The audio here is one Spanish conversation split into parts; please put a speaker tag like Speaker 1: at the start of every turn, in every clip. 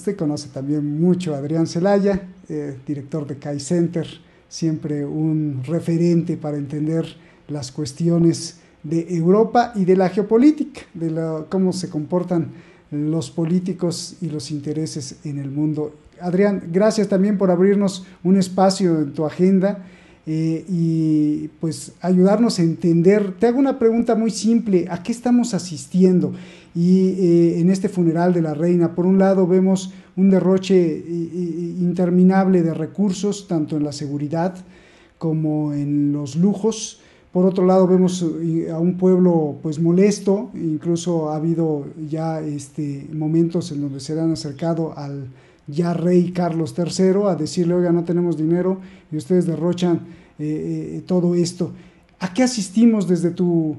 Speaker 1: usted conoce también mucho a Adrián Celaya, director de CAI Center, siempre un referente para entender las cuestiones de Europa y de la geopolítica, cómo se comportan los políticos y los intereses en el mundo. Adrián, gracias también por abrirnos un espacio en tu agenda y pues ayudarnos a entender. Te hago una pregunta muy simple: ¿a qué estamos asistiendo? Y en este funeral de la reina, por un lado vemos un derroche interminable de recursos, tanto en la seguridad como en los lujos. Por otro lado vemos a un pueblo pues molesto, incluso ha habido ya momentos en donde se le han acercado al ya rey Carlos III a decirle: oiga, no tenemos dinero y ustedes derrochan todo esto. ¿A qué asistimos desde tu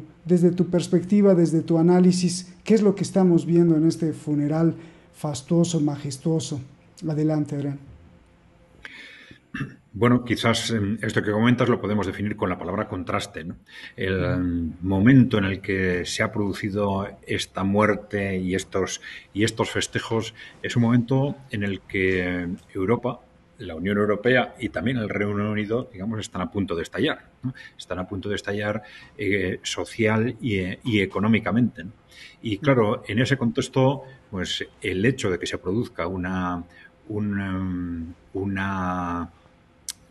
Speaker 1: perspectiva, desde tu análisis? ¿Qué es lo que estamos viendo en este funeral fastuoso, majestuoso? Adelante, Adrián.
Speaker 2: Bueno, quizás esto que comentas lo podemos definir con la palabra contraste, ¿no? El momento en el que se ha producido esta muerte y estos festejos es un momento en el que Europa, la Unión Europea y también el Reino Unido, digamos, están a punto de estallar, ¿no? Están a punto de estallar social y económicamente, ¿no? Y claro, en ese contexto, pues el hecho de que se produzca una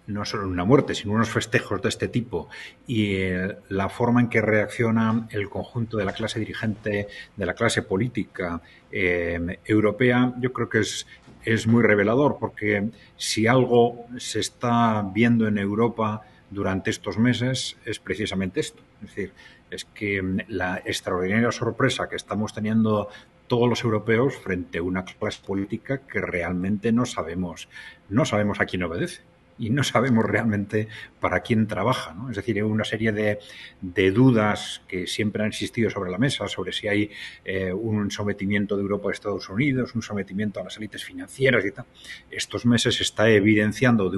Speaker 2: no solo una muerte, sino unos festejos de este tipo y la forma en que reacciona el conjunto de la clase dirigente, de la clase política europea, yo creo que es muy revelador, porque si algo se está viendo en Europa durante estos meses es precisamente esto. Es decir, es que la extraordinaria sorpresa que estamos teniendo todos los europeos frente a una clase política que realmente no sabemos a quién obedece y no sabemos realmente para quién trabaja, ¿no? Es decir, hay una serie de dudas que siempre han existido sobre la mesa, sobre si hay un sometimiento de Europa a Estados Unidos, un sometimiento a las élites financieras y tal. Estos meses se está evidenciando de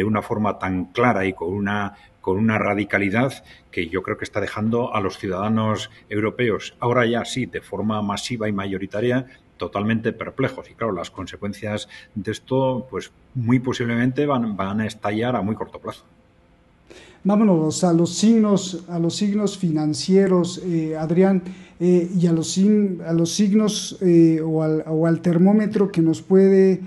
Speaker 2: una forma tan clara y con una radicalidad que yo creo que está dejando a los ciudadanos europeos, ahora ya sí, de forma masiva y mayoritaria, totalmente perplejos. Y claro, las consecuencias de esto, pues muy posiblemente van a estallar a muy corto plazo.
Speaker 1: Vámonos a los signos financieros, Adrián, y a los signos o al termómetro que nos puede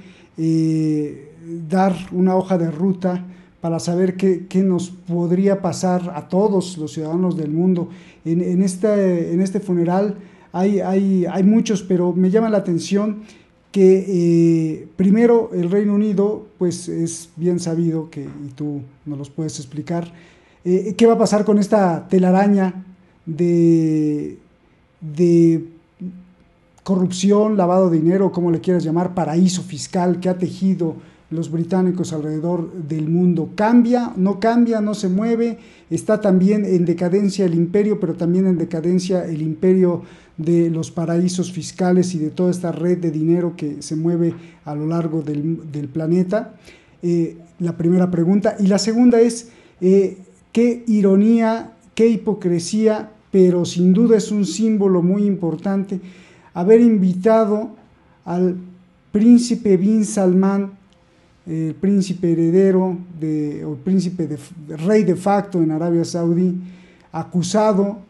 Speaker 1: dar una hoja de ruta para saber qué nos podría pasar a todos los ciudadanos del mundo. En este funeral hay muchos, pero me llama la atención que primero el Reino Unido, pues es bien sabido que, y tú nos los puedes explicar, qué va a pasar con esta telaraña de corrupción, lavado de dinero, como le quieras llamar, paraíso fiscal que ha tejido los británicos alrededor del mundo. ¿Cambia? ¿No se mueve? Está también en decadencia el imperio, pero también en decadencia el imperio de los paraísos fiscales y de toda esta red de dinero que se mueve a lo largo del planeta. La primera pregunta. Y la segunda es, qué ironía, qué hipocresía, pero sin duda es un símbolo muy importante haber invitado al príncipe bin Salman, el príncipe heredero o el príncipe rey de facto en Arabia Saudí, acusado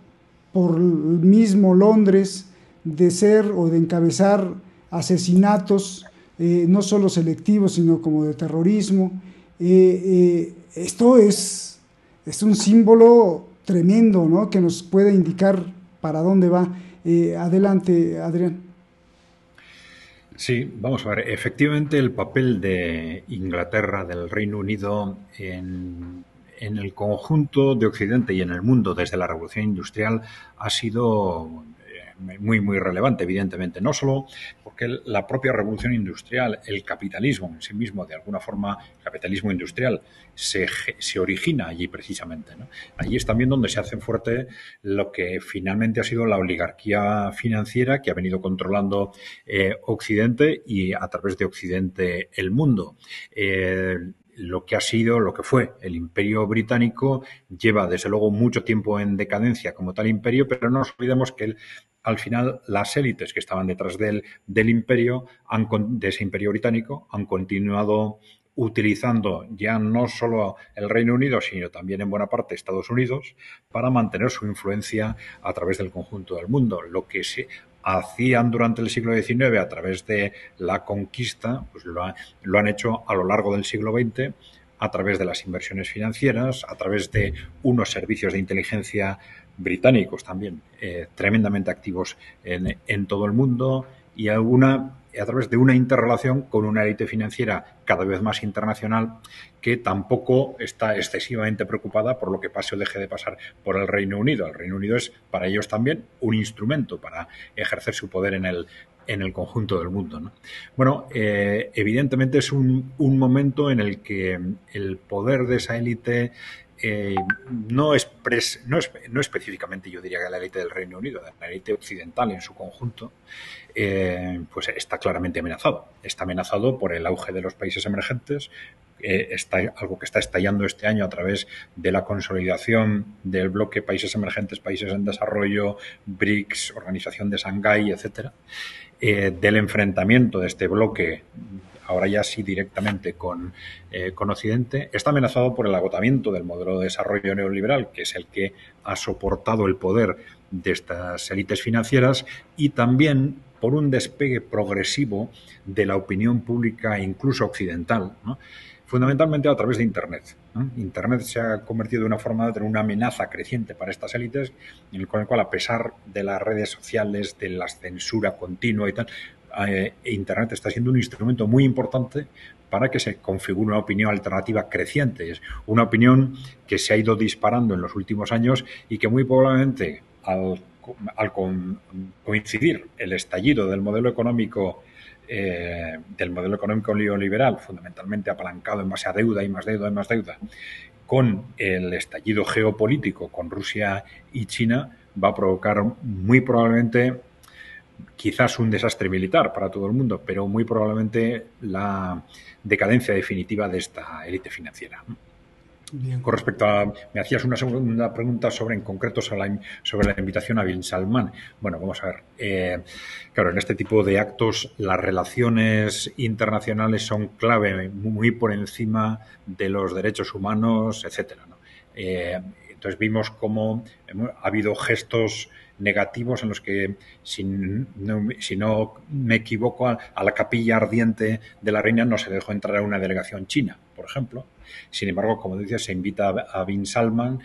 Speaker 1: por el mismo Londres de ser o de encabezar asesinatos no solo selectivos sino como de terrorismo. Esto es un símbolo tremendo, ¿no?, que nos puede indicar para dónde va. Adelante, Adrián.
Speaker 2: Sí, vamos a ver. Efectivamente, el papel de Inglaterra, del Reino Unido, en el conjunto de Occidente y en el mundo desde la Revolución Industrial ha sido muy, muy relevante, evidentemente. No solo porque la propia Revolución Industrial, el capitalismo en sí mismo, de alguna forma, el capitalismo industrial, se origina allí precisamente, ¿no? Allí es también donde se hace fuerte lo que finalmente ha sido la oligarquía financiera que ha venido controlando Occidente y a través de Occidente el mundo. lo que ha sido, lo que fue el Imperio Británico, lleva desde luego mucho tiempo en decadencia como tal imperio, pero no nos olvidemos que al final las élites que estaban detrás del imperio, de ese imperio británico, han continuado utilizando ya no solo el Reino Unido, sino también en buena parte Estados Unidos, para mantener su influencia a través del conjunto del mundo. Lo que se hacían durante el siglo XIX a través de la conquista, pues lo han hecho a lo largo del siglo XX a través de las inversiones financieras, a través de unos servicios de inteligencia británicos también tremendamente activos en todo el mundo y a través de una interrelación con una élite financiera cada vez más internacional que tampoco está excesivamente preocupada por lo que pase o deje de pasar por el Reino Unido. El Reino Unido es para ellos también un instrumento para ejercer su poder en el conjunto del mundo, ¿no? Bueno, evidentemente es un momento en el que el poder de esa élite no específicamente, yo diría que la élite del Reino Unido, la élite occidental en su conjunto, pues está claramente amenazado. Está amenazado por el auge de los países emergentes, algo que está estallando este año a través de la consolidación del bloque países emergentes, países en desarrollo, BRICS, Organización de Shanghái, etcétera, del enfrentamiento de este bloque ahora ya sí directamente con Occidente, está amenazado por el agotamiento del modelo de desarrollo neoliberal, que es el que ha soportado el poder de estas élites financieras, y también por un despegue progresivo de la opinión pública, incluso occidental, ¿no? Fundamentalmente a través de Internet, ¿no? Internet se ha convertido de una forma de una amenaza creciente para estas élites, en el cual, a pesar de las redes sociales, de la censura continua y tal, Internet está siendo un instrumento muy importante para que se configure una opinión alternativa creciente. Es una opinión que se ha ido disparando en los últimos años y que muy probablemente al coincidir el estallido del modelo económico neoliberal, fundamentalmente apalancado en base a deuda y más deuda y más deuda, con el estallido geopolítico con Rusia y China, va a provocar muy probablemente quizás un desastre militar para todo el mundo, pero muy probablemente la decadencia definitiva de esta élite financiera. Bien. Con respecto a... Me hacías una segunda pregunta en concreto sobre la invitación a Bin Salman. Bueno, vamos a ver. Claro, en este tipo de actos las relaciones internacionales son clave, muy por encima de los derechos humanos, etcétera, ¿no? Entonces vimos cómo ha habido gestos negativos en los que, si no me equivoco, a la capilla ardiente de la reina no se dejó entrar a una delegación china, por ejemplo. Sin embargo, como dices, se invita a Bin Salman.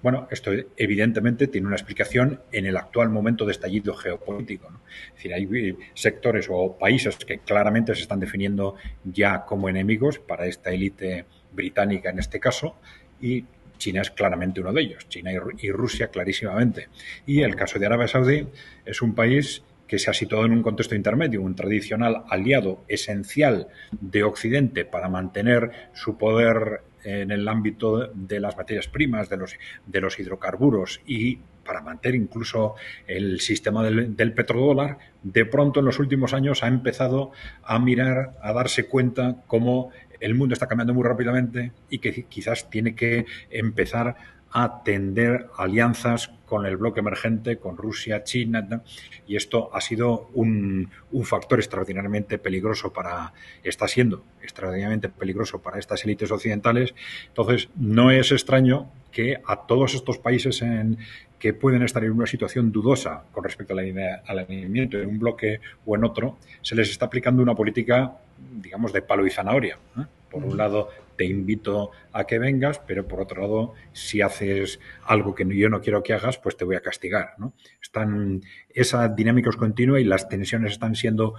Speaker 2: Bueno, esto evidentemente tiene una explicación en el actual momento de estallido geopolítico, ¿no? Es decir, hay sectores o países que claramente se están definiendo ya como enemigos para esta élite británica en este caso, y China es claramente uno de ellos, China y Rusia clarísimamente. Y el caso de Arabia Saudí es un país que se ha situado en un contexto intermedio, un tradicional aliado esencial de Occidente para mantener su poder en el ámbito de las materias primas, de los hidrocarburos y para mantener incluso el sistema del petrodólar. De pronto en los últimos años ha empezado a mirar, a darse cuenta cómo el mundo está cambiando muy rápidamente y que quizás tiene que empezar a tender alianzas con el bloque emergente, con Rusia, China, ¿no? Y esto ha sido un factor extraordinariamente peligroso está siendo extraordinariamente peligroso para estas élites occidentales. Entonces, no es extraño que a todos estos países que pueden estar en una situación dudosa con respecto al alineamiento en un bloque o en otro, se les está aplicando una política, digamos, de palo y zanahoria, ¿eh? Por un lado, te invito a que vengas, pero por otro lado, si haces algo que yo no quiero que hagas, pues te voy a castigar, ¿no? Esa dinámica es continua y las tensiones están siendo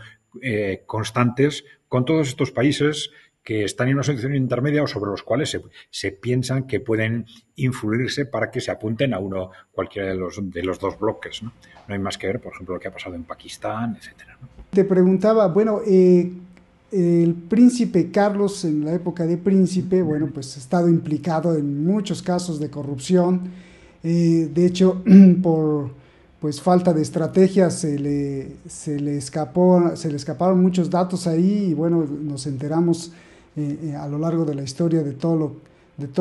Speaker 2: constantes con todos estos países que están en una situación intermedia o sobre los cuales se piensan que pueden influirse para que se apunten a cualquiera de los dos bloques, ¿no? No hay más que ver, por ejemplo, lo que ha pasado en Pakistán, etcétera, ¿no?
Speaker 1: Te preguntaba, bueno, el príncipe Carlos, en la época de príncipe, bueno, pues ha estado implicado en muchos casos de corrupción. De hecho, por pues falta de estrategia se le escaparon muchos datos ahí y bueno, nos enteramos a lo largo de la historia de todos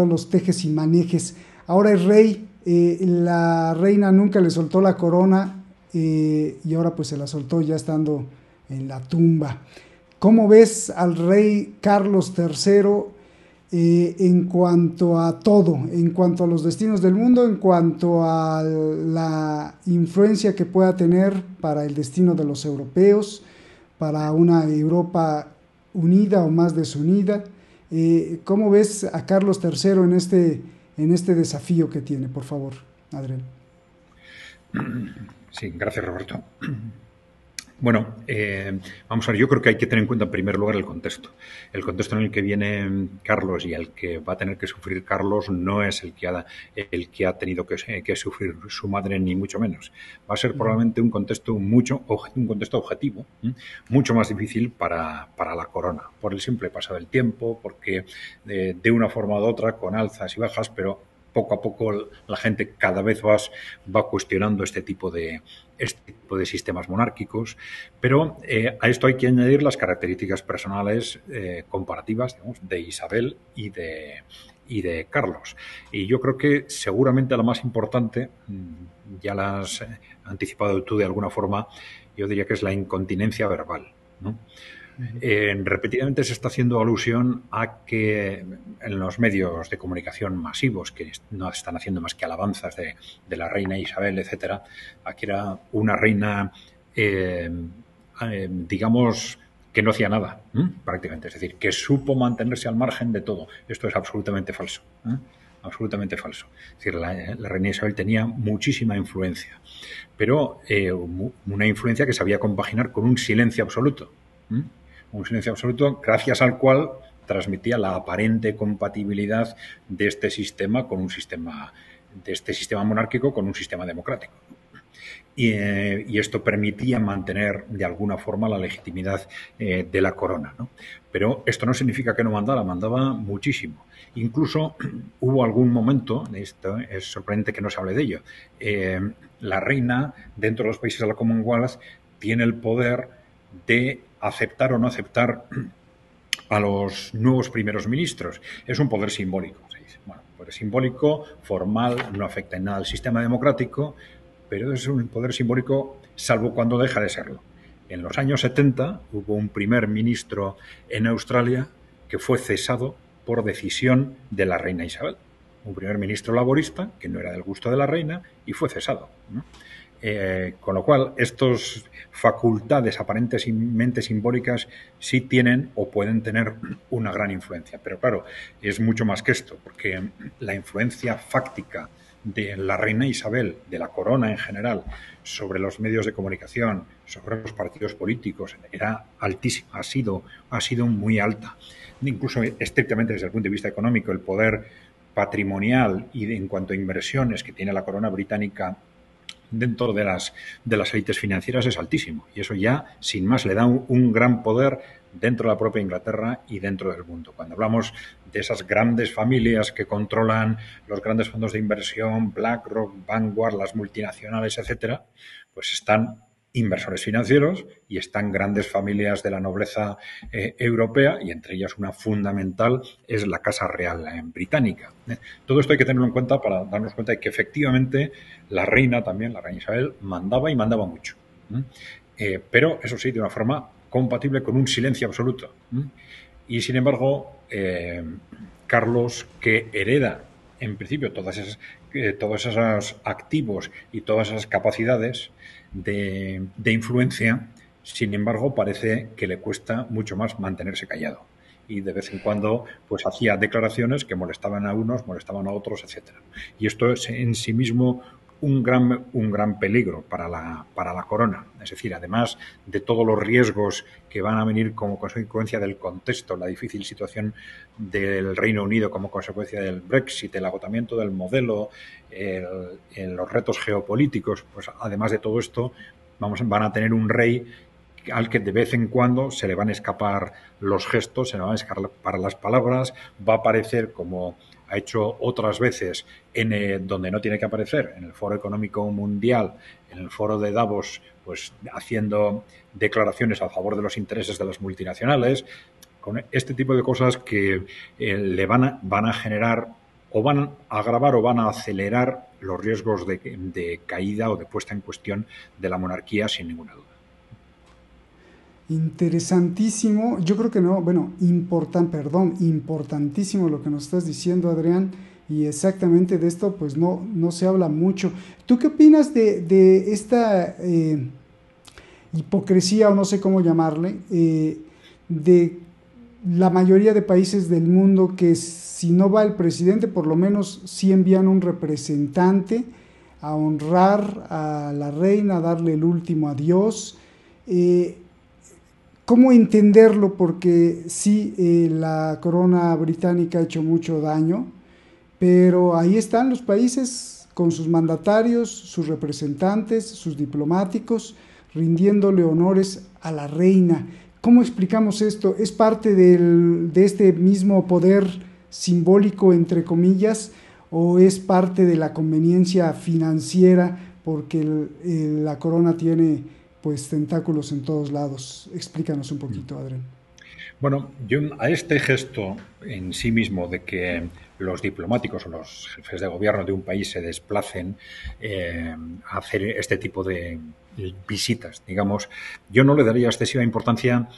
Speaker 1: los tejes y manejes. Ahora es rey, la reina nunca le soltó la corona y ahora pues se la soltó ya estando en la tumba. ¿Cómo ves al rey Carlos III en cuanto a todo, en cuanto a los destinos del mundo, en cuanto a la influencia que pueda tener para el destino de los europeos, para una Europa unida o más desunida? ¿Cómo ves a Carlos III en este desafío que tiene? Por favor, Adrián.
Speaker 2: Sí, gracias, Roberto. Bueno, vamos a ver, yo creo que hay que tener en cuenta en primer lugar el contexto. El contexto en el que viene Carlos y el que va a tener que sufrir Carlos no es el que ha tenido que sufrir su madre, ni mucho menos. Va a ser probablemente un contexto objetivo, mucho más difícil para la corona, por el simple paso del tiempo, porque de una forma u otra, con alzas y bajas, pero poco a poco la gente cada vez va cuestionando este tipo de sistemas monárquicos, pero a esto hay que añadir las características personales comparativas, digamos, de Isabel y de Carlos. Y yo creo que seguramente la más importante, ya la has anticipado tú de alguna forma, yo diría que es la incontinencia verbal, ¿no? Repetidamente se está haciendo alusión a que en los medios de comunicación masivos, que no están haciendo más que alabanzas de la reina Isabel, etcétera, aquí era una reina, digamos, que no hacía nada, prácticamente. Es decir, que supo mantenerse al margen de todo. Esto es absolutamente falso. Absolutamente falso. Es decir, la reina Isabel tenía muchísima influencia, pero una influencia que sabía compaginar con un silencio absoluto. Un silencio absoluto gracias al cual transmitía la aparente compatibilidad de este sistema monárquico con un sistema democrático. Y esto permitía mantener de alguna forma la legitimidad de la corona, ¿no? Pero esto no significa que no mandaba muchísimo. Incluso hubo algún momento, esto es sorprendente que no se hable de ello, la reina dentro de los países de la Commonwealth tiene el poder de aceptar o no aceptar a los nuevos primeros ministros. Es un poder simbólico. Bueno, poder simbólico, formal, no afecta en nada al sistema democrático, pero es un poder simbólico salvo cuando deja de serlo. En los años 70 hubo un primer ministro en Australia que fue cesado por decisión de la reina Isabel. Un primer ministro laborista que no era del gusto de la reina y fue cesado, ¿no? Con lo cual, estas facultades aparentemente simbólicas sí tienen o pueden tener una gran influencia. Pero claro, es mucho más que esto, porque la influencia fáctica de la reina Isabel, de la corona en general, sobre los medios de comunicación, sobre los partidos políticos, era altísima, ha sido muy alta. Incluso estrictamente desde el punto de vista económico, el poder patrimonial y en cuanto a inversiones que tiene la corona británica dentro de las élites financieras es altísimo. Y eso ya, sin más, le da un gran poder dentro de la propia Inglaterra y dentro del mundo. Cuando hablamos de esas grandes familias que controlan los grandes fondos de inversión, BlackRock, Vanguard, las multinacionales, etcétera, pues están inversores financieros y están grandes familias de la nobleza europea, y entre ellas una fundamental es la Casa Real británica. Todo esto hay que tenerlo en cuenta para darnos cuenta de que efectivamente la reina también, la reina Isabel, mandaba y mandaba mucho. Pero eso sí, de una forma compatible con un silencio absoluto. Y sin embargo, Carlos, que hereda en principio todos esos activos y todas esas capacidades de influencia, sin embargo, parece que le cuesta mucho más mantenerse callado. Y de vez en cuando pues hacía declaraciones que molestaban a unos, molestaban a otros, etcétera. Y esto es en sí mismo un gran peligro para la corona. Es decir, además de todos los riesgos que van a venir como consecuencia del contexto, la difícil situación del Reino Unido como consecuencia del Brexit, el agotamiento del modelo, los retos geopolíticos, pues además de todo esto, van a tener un rey al que de vez en cuando se le van a escapar los gestos, se le van a escapar las palabras, va a aparecer como ha hecho otras veces donde no tiene que aparecer, en el Foro Económico Mundial, en el Foro de Davos, pues haciendo declaraciones a favor de los intereses de las multinacionales. con este tipo de cosas que le van a generar o van a agravar o van a acelerar los riesgos de caída o de puesta en cuestión de la monarquía, sin ninguna duda.
Speaker 1: Interesantísimo, yo creo que no, bueno, importantísimo lo que nos estás diciendo, Adrián, y exactamente de esto pues no se habla mucho. ¿Tú qué opinas de esta hipocresía, o no sé cómo llamarle, de la mayoría de países del mundo, que si no va el presidente, por lo menos sí envían un representante a honrar a la reina, a darle el último adiós? ¿Cómo entenderlo? Porque sí, la corona británica ha hecho mucho daño, pero ahí están los países con sus mandatarios, sus representantes, sus diplomáticos, rindiéndole honores a la reina. ¿Cómo explicamos esto? ¿Es parte de este mismo poder simbólico, entre comillas, o es parte de la conveniencia financiera porque la corona tiene pues tentáculos en todos lados? Explícanos un poquito, Adrián.
Speaker 2: Bueno, yo a este gesto en sí mismo de que los diplomáticos o los jefes de gobierno de un país se desplacen a hacer este tipo de visitas, digamos, yo no le daría excesiva importancia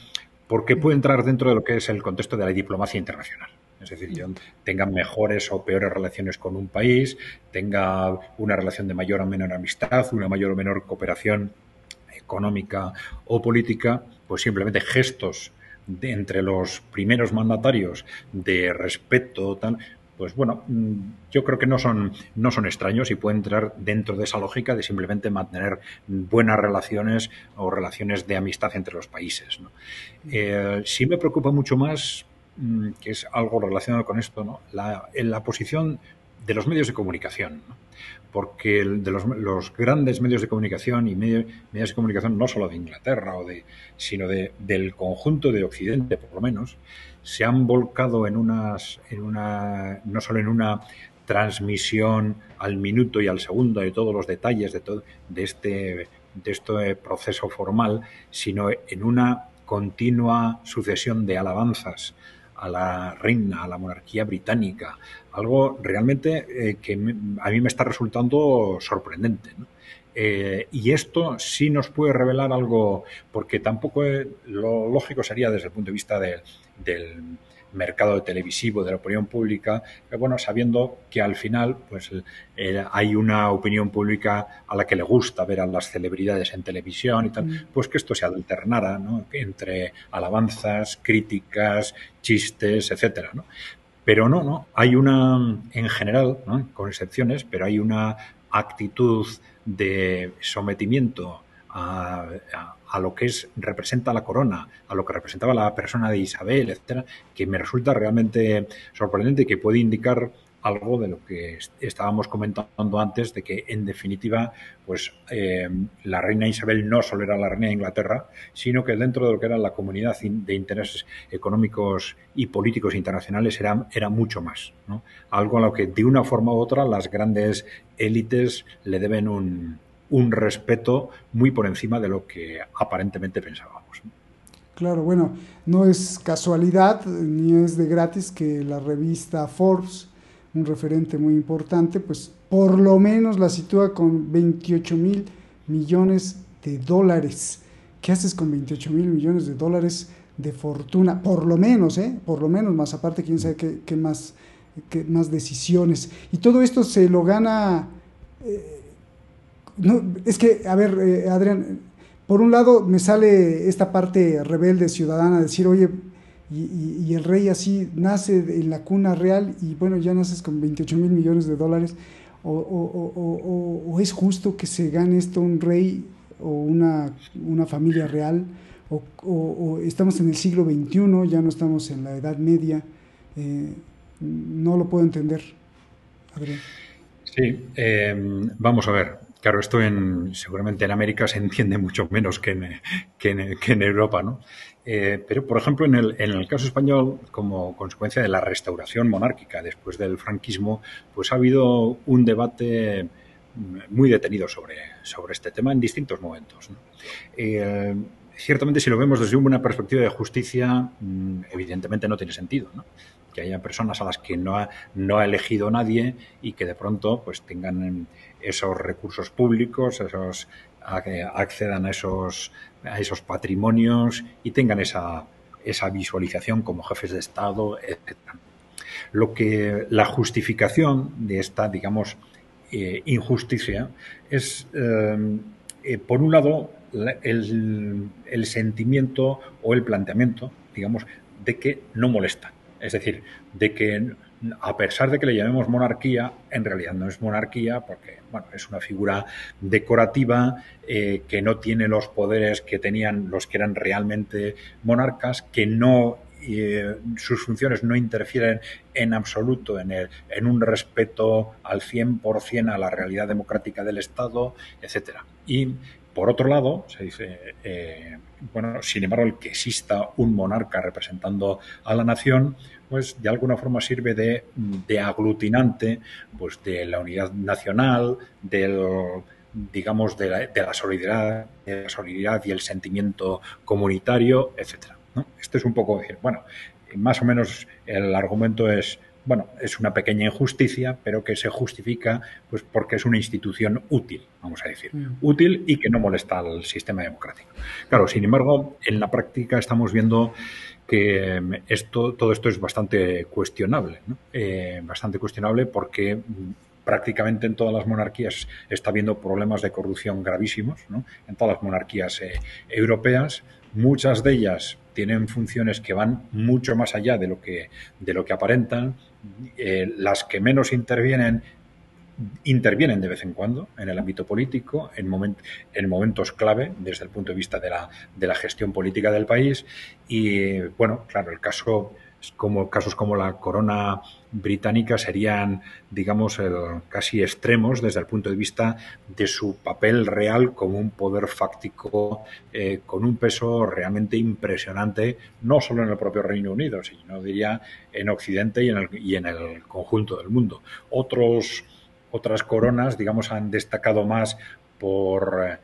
Speaker 2: porque puede entrar dentro de lo que es el contexto de la diplomacia internacional. Es decir, yo tenga mejores o peores relaciones con un país, tenga una relación de mayor o menor amistad, una mayor o menor cooperación económica o política, pues simplemente gestos entre los primeros mandatarios de respeto, tal, pues bueno, yo creo que no son extraños y pueden entrar dentro de esa lógica de simplemente mantener buenas relaciones o relaciones de amistad entre los países, ¿no? Sí me preocupa mucho más, que es algo relacionado con esto, ¿no? La posición de los medios de comunicación, ¿no? Porque de los grandes medios de comunicación y medios de comunicación no solo de Inglaterra sino del conjunto de Occidente, por lo menos, se han volcado no solo en una transmisión al minuto y al segundo de todos los detalles de este proceso formal, sino en una continua sucesión de alabanzas a la reina, a la monarquía británica, algo realmente que a mí me está resultando sorprendente, ¿no? Y esto sí nos puede revelar algo, porque tampoco lo lógico sería desde el punto de vista del mercado televisivo, de la opinión pública, bueno, sabiendo que al final pues hay una opinión pública a la que le gusta ver a las celebridades en televisión y tal, pues que esto se alternara, ¿no? Entre alabanzas, críticas, chistes, etcétera, ¿no? Pero no, hay una, en general, ¿no? Con excepciones, pero hay una actitud de sometimiento a lo que representa la corona, a lo que representaba la persona de Isabel, etcétera, que me resulta realmente sorprendente y que puede indicar algo de lo que estábamos comentando antes, de que en definitiva pues la reina Isabel no solo era la reina de Inglaterra, sino que dentro de lo que era la comunidad de intereses económicos y políticos internacionales era mucho más, ¿no? Algo a lo que de una forma u otra las grandes élites le deben un respeto muy por encima de lo que aparentemente pensábamos.
Speaker 1: Claro, bueno, no es casualidad ni es de gratis que la revista Forbes, un referente muy importante, pues por lo menos la sitúa con 28,000 millones de dólares. ¿Qué haces con 28,000 millones de dólares de fortuna? Por lo menos, ¿eh? Por lo menos, más aparte, quién sabe qué más decisiones. Y todo esto se lo gana... no, es que, a ver, Adrián, por un lado me sale esta parte rebelde ciudadana, decir, oye, y el rey así nace en la cuna real y bueno, ya naces con 28,000 millones de dólares, o es justo que se gane esto un rey o una familia real, o estamos en el siglo XXI, ya no estamos en la Edad Media, no lo puedo entender, Adrián.
Speaker 2: Sí, vamos a ver. Claro, esto seguramente en América se entiende mucho menos que en Europa, ¿no? Pero, por ejemplo, en el caso español, como consecuencia de la restauración monárquica después del franquismo, pues ha habido un debate muy detenido sobre este tema en distintos momentos, ¿no? ciertamente, si lo vemos desde una perspectiva de justicia, evidentemente no tiene sentido, ¿no? Que haya personas a las que no ha elegido nadie y que de pronto pues tengan esos recursos públicos, accedan a esos patrimonios y tengan esa visualización como jefes de Estado, etc. La justificación de esta, digamos, injusticia es, por un lado, el sentimiento o el planteamiento, digamos, de que no molesta. Es decir, de que a pesar de que le llamemos monarquía, en realidad no es monarquía porque, bueno, es una figura decorativa que no tiene los poderes que tenían los que eran realmente monarcas, que no sus funciones no interfieren en absoluto en un respeto al 100% a la realidad democrática del Estado, etcétera. Y por otro lado, se dice, bueno, sin embargo, el que exista un monarca representando a la nación, pues de alguna forma sirve de aglutinante, pues de la unidad nacional, digamos, de la solidaridad y el sentimiento comunitario, etcétera, ¿no? Este es un poco decir, bueno, más o menos el argumento es, bueno, es una pequeña injusticia, pero que se justifica pues porque es una institución útil, vamos a decir, útil y que no molesta al sistema democrático. Claro, sin embargo, en la práctica estamos viendo que todo esto es bastante cuestionable, ¿no? Bastante cuestionable porque prácticamente en todas las monarquías está habiendo problemas de corrupción gravísimos, ¿no? En todas las monarquías europeas, muchas de ellas tienen funciones que van mucho más allá de lo que aparentan. Las que menos intervienen de vez en cuando en el ámbito político, en momentos clave desde el punto de vista de la gestión política del país. Y bueno, claro, casos como la corona británica serían, digamos, casi extremos desde el punto de vista de su papel real como un poder fáctico con un peso realmente impresionante, no solo en el propio Reino Unido, sino diría en Occidente y en el conjunto del mundo. Otras coronas, digamos, han destacado más por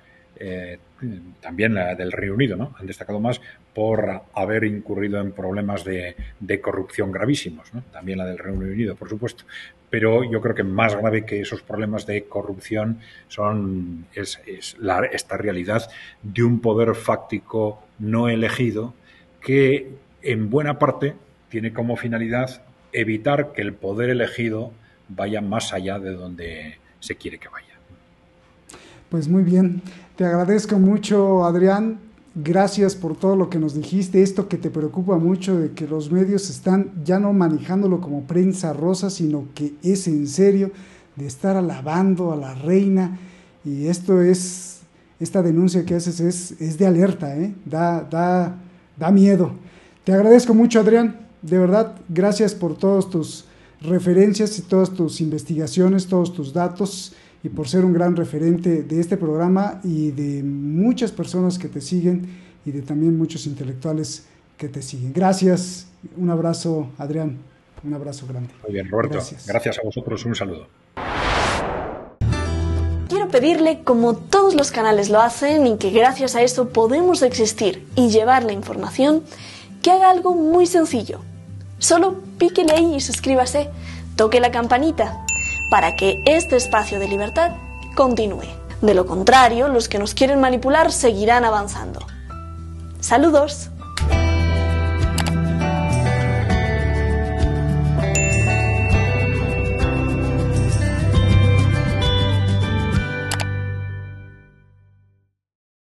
Speaker 2: también la del Reino Unido, ¿no? Han destacado más por haber incurrido en problemas de corrupción gravísimos, ¿no? También la del Reino Unido, por supuesto. Pero yo creo que más grave que esos problemas de corrupción es esta realidad de un poder fáctico no elegido que en buena parte tiene como finalidad evitar que el poder elegido vaya más allá de donde se quiere que vaya.
Speaker 1: Pues muy bien, te agradezco mucho, Adrián, gracias por todo lo que nos dijiste, esto que te preocupa mucho de que los medios están ya no manejándolo como prensa rosa, sino que es en serio, de estar alabando a la reina, y esta denuncia que haces es de alerta, da miedo. Te agradezco mucho, Adrián, de verdad, gracias por todas tus referencias y todas tus investigaciones, todos tus datos, y por ser un gran referente de este programa y de muchas personas que te siguen y de también muchos intelectuales que te siguen. Gracias, un abrazo, Adrián, un abrazo grande.
Speaker 2: Muy bien, Roberto, gracias a vosotros, un saludo.
Speaker 3: Quiero pedirle, como todos los canales lo hacen y que gracias a eso podemos existir y llevar la información, que haga algo muy sencillo. Solo píquele ahí y suscríbase, toque la campanita, para que este espacio de libertad continúe. De lo contrario, los que nos quieren manipular seguirán avanzando. ¡Saludos!